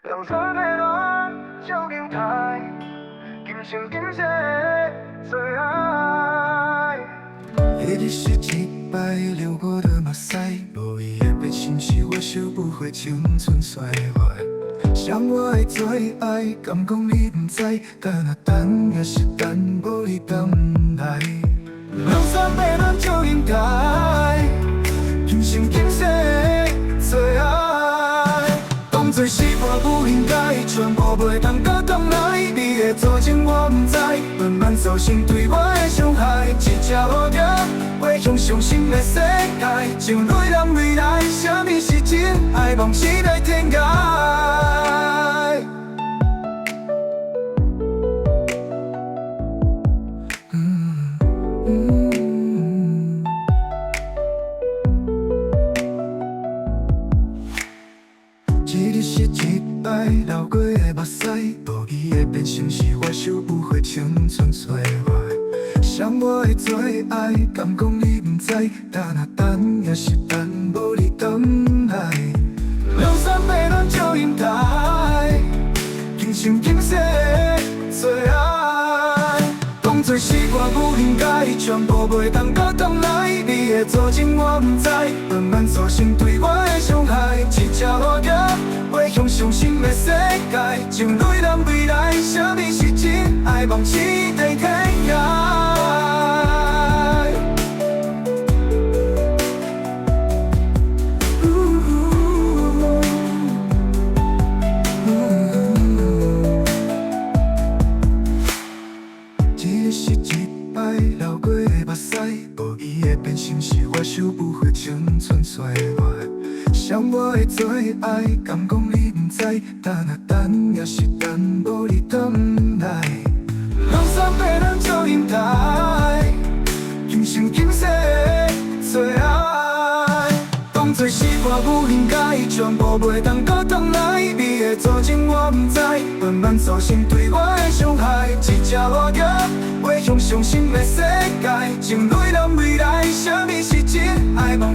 两三岁了就应台，今生今世的最爱。夜里是几百流过的马赛，无意的被侵袭，我修不回青春衰坏。想我的最爱，敢讲你不知，但那等也是等无你等来。两三岁了就应台，今生今世的最爱。当作是我不应该，全部袂当搁回来。你的做情我不知，慢慢造成对我的伤害。一只蝴蝶飞向伤心的世界，情泪人未来，什么是真爱？梦期待天涯。一日是一摆流过的目屎，无意的变成是我收不回青春岁月。想我的最爱，敢讲你不知，但那等也是等无你回来。两三岁了就应台，今生今世的最爱。当作是我不应该，全部袂当搁回来。你的做情我不知，慢慢造成对我的伤害。一只蝴蝶飞向伤心的世界，情泪人未来，什么是真爱？梦期待天涯。一日是一摆流过的目屎，无意的变成是我收不回青春岁月。想我的最爱，敢讲你不知，但那等也是等无你回来。两三岁了就应台，今生今世的最爱。当作是我不应该，全部袂当搁回来。你的做情我不知，慢慢造成对我的伤害。一只蝴蝶飞向伤心的世界，情泪人未来，什么是真爱？梦。